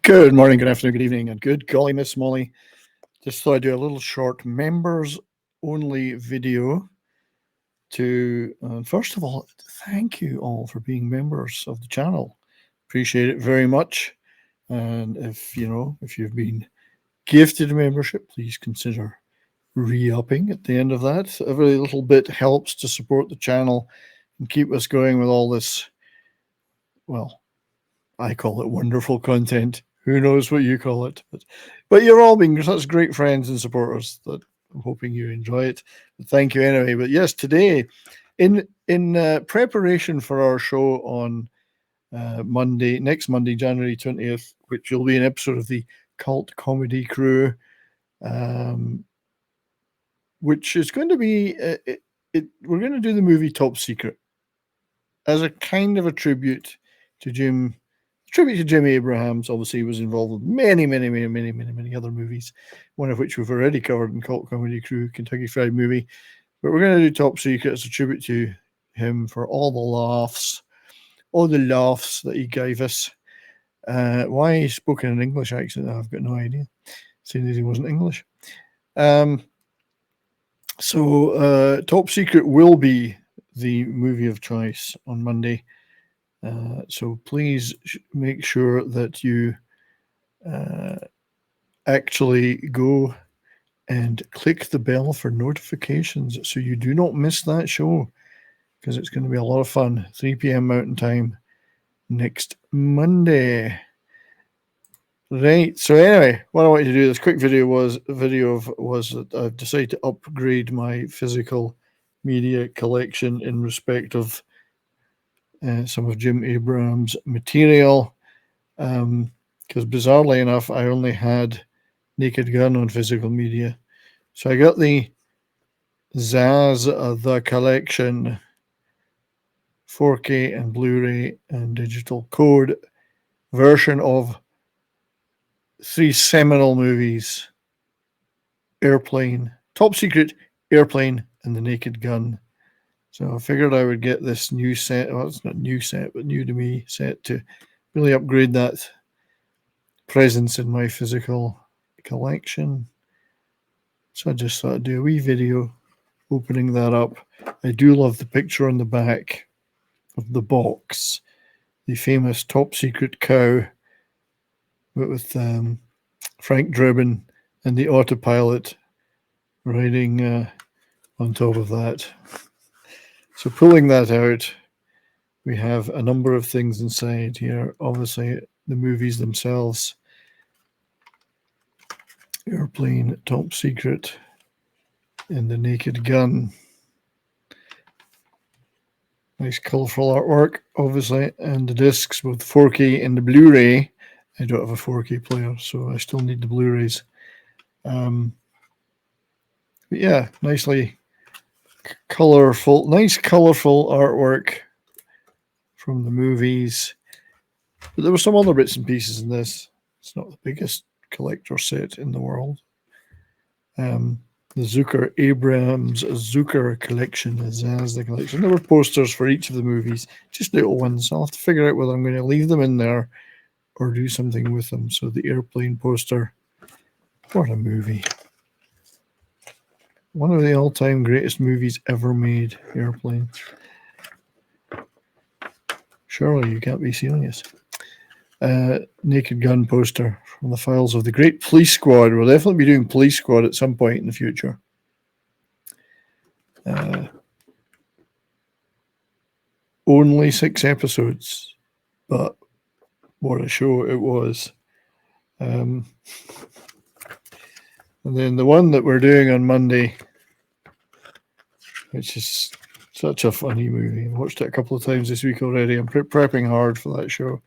Good morning, good afternoon, good evening, and good golly, Miss Molly. Just thought I'd do a little short members only video to, first of all, thank you all for being members of the channel. Appreciate it very much. And if you've been gifted a membership, please consider re-upping at the end of that. Every little bit helps to support the channel and keep us going with all this, well, I call it wonderful content. Who knows what you call it? But you're all being such great friends and supporters that I'm hoping you enjoy it. But thank you anyway. But yes, today, in preparation for our show on next Monday, January 20th, which will be an episode of the Cult Comedy Crew, which is going to be, we're going to do the movie Top Secret as a kind of a tribute to Jim Abrahams. Obviously, he was involved with many other movies, one of which we've already covered in Cult Comedy Crew, Kentucky Fried Movie. But we're going to do Top Secret as a tribute to him for all the laughs that he gave us. Why he spoke in an English accent, I've got no idea, seeing as he wasn't English. So Top Secret will be the movie of choice on Monday. So please make sure that you actually go and click the bell for notifications so you do not miss that show, because it's going to be a lot of fun. 3 p.m. Mountain Time next Monday. Right. So anyway, what I wanted to do this quick video was that I've decided to upgrade my physical media collection in respect of some of Jim Abrahams' material, because bizarrely enough, I only had Naked Gun on physical media. So I got the ZAZ The Collection 4K and Blu-ray and digital code version of 3 seminal movies: Airplane, Top Secret, Airplane, and The Naked Gun. So I figured I would get this new set. Well, it's not new set, but new to me set to really upgrade that presence in my physical collection. So I just thought I'd do a wee video opening that up. I do love the picture on the back of the box, the famous Top Secret cow, but with Frank Drebin and the autopilot riding on top of that. So pulling that out, we have a number of things inside here. Obviously, the movies themselves: Airplane, Top Secret, and The Naked Gun. Nice colourful artwork, obviously, and the discs, both 4K and the Blu-ray. I don't have a 4K player, so I still need the Blu-rays. But yeah, nice colourful artwork from the movies. But there were some other bits and pieces in this. It's not the biggest collector set in the world. The Abrahams Zucker Collection, the ZAZ The Collection. There were posters for each of the movies, just little ones. I'll have to figure out whether I'm going to leave them in there or do something with them. So the Airplane poster, what a movie. One of the all-time greatest movies ever made, Airplane. Surely you can't be serious. Naked Gun poster from the files of the Great Police Squad. We'll definitely be doing Police Squad at some point in the future. Only 6 episodes, but what a show it was. And then the one that we're doing on Monday, which is such a funny movie. I watched it a couple of times this week already. I'm prepping hard for that show.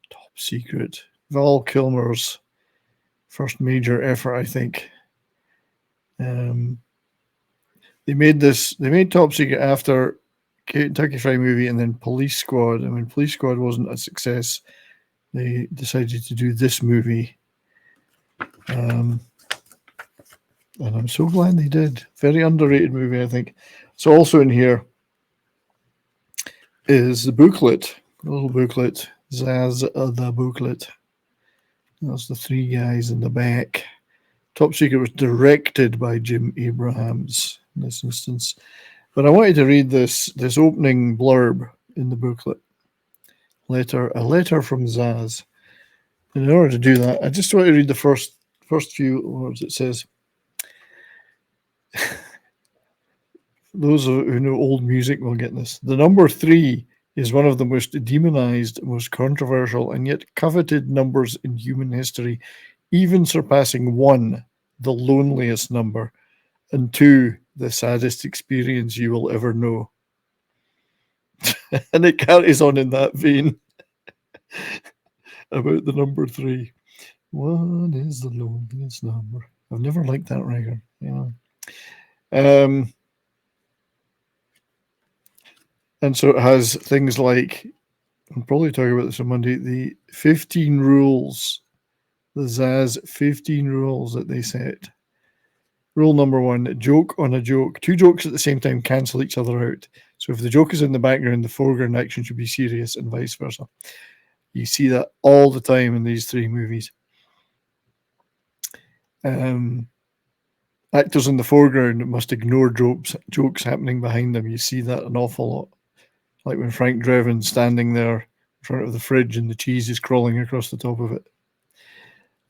Top Secret. Val Kilmer's first major effort, I think. They made Top Secret after Kentucky Fried Movie and then Police Squad. And when Police Squad wasn't a success, they decided to do this movie. And I'm so glad they did. Very underrated movie, I think. So also in here is the booklet, a little booklet, ZAZ The Booklet. That's the three guys in the back. Top Secret was directed by Jim Abrahams in this instance. But I wanted to read this opening blurb in the booklet. A letter from ZAZ. And in order to do that, I just want to read the first few words. It says, those who know old music will get this. The number 3 is one of the most demonized, most controversial, and yet coveted numbers in human history, even surpassing 1, the loneliest number, and 2, the saddest experience you will ever know. And it carries on in that vein about the number 3. 1 is the loneliest number. I've never liked that record, you know. And so it has things like, I'll probably talk about this on Monday, the 15 rules, the ZAZ 15 rules that they set. Rule number 1, joke on a joke. 2 jokes at the same time cancel each other out. So if the joke is in the background, the foreground action should be serious and vice versa. You see that all the time in these 3 movies. Actors in the foreground must ignore jokes happening behind them. You see that an awful lot. Like when Frank Drebin's standing there in front of the fridge and the cheese is crawling across the top of it.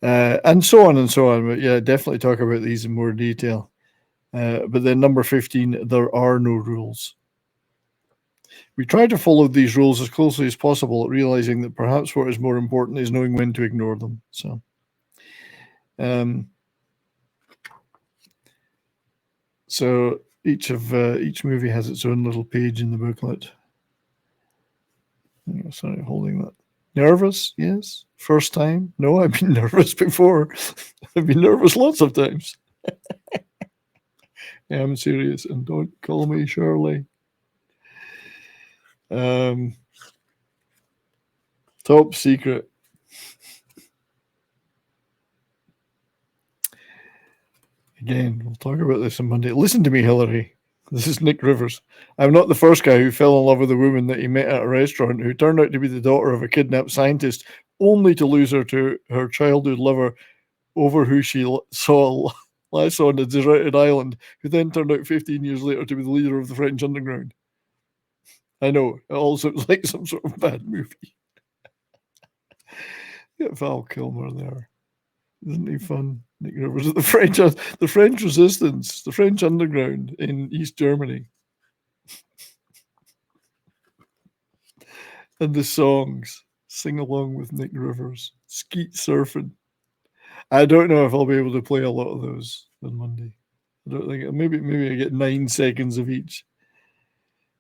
And so on and so on. But yeah, definitely talk about these in more detail. But then number 15, there are no rules. We try to follow these rules as closely as possible, realizing that perhaps what is more important is knowing when to ignore them. So each movie has its own little page in the booklet. Sorry, holding that. Nervous? Yes. First time? No, I've been nervous before. I've been nervous lots of times. I'm serious, and don't call me Shirley. Top Secret. Again, we'll talk about this on Monday. Listen to me, Hillary. This is Nick Rivers. I'm not the first guy who fell in love with a woman that he met at a restaurant who turned out to be the daughter of a kidnapped scientist, only to lose her to her childhood lover over who she saw last on a deserted island, who then turned out 15 years later to be the leader of the French underground. I know, it all sounds like some sort of bad movie. Get Val Kilmer there. Isn't he fun? Nick Rivers. The French resistance, the French underground in East Germany. And the songs. Sing along with Nick Rivers. Skeet surfing. I don't know if I'll be able to play a lot of those on Monday. I don't think. Maybe I get 9 seconds of each.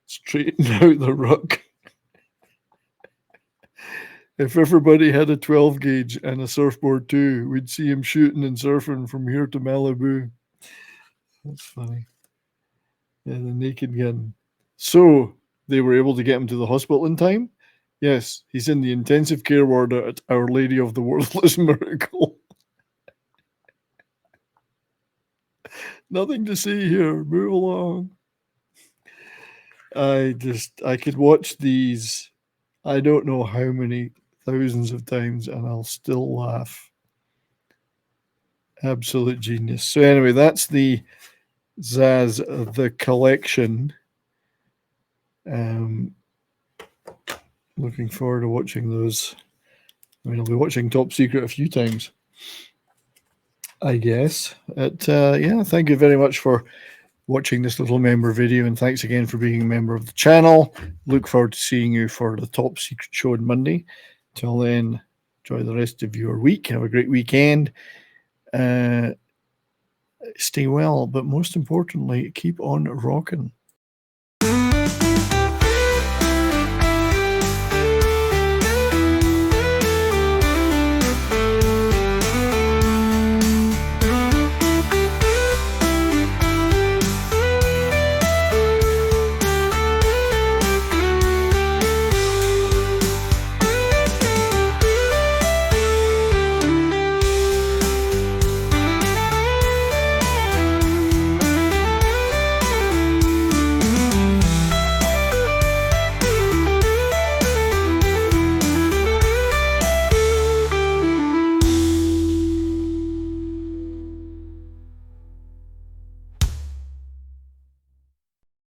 Straighten out the ruck. If everybody had a 12 gauge and a surfboard too, we'd see him shooting and surfing from here to Malibu. That's funny. Yeah, the Naked Gun. So they were able to get him to the hospital in time? Yes, he's in the intensive care ward at Our Lady of the Worthless Miracle. Nothing to see here. Move along. I could watch these, I don't know how many thousands of times, and I'll still laugh. Absolute genius. So anyway, that's the ZAZ The Collection. Looking forward to watching those. I mean, I'll be watching Top Secret a few times, I guess. Yeah, thank you very much for watching this little member video, and thanks again for being a member of the channel. Look forward to seeing you for the Top Secret show on Monday. Till then, enjoy the rest of your week. Have a great weekend. Stay well, but most importantly, keep on rocking.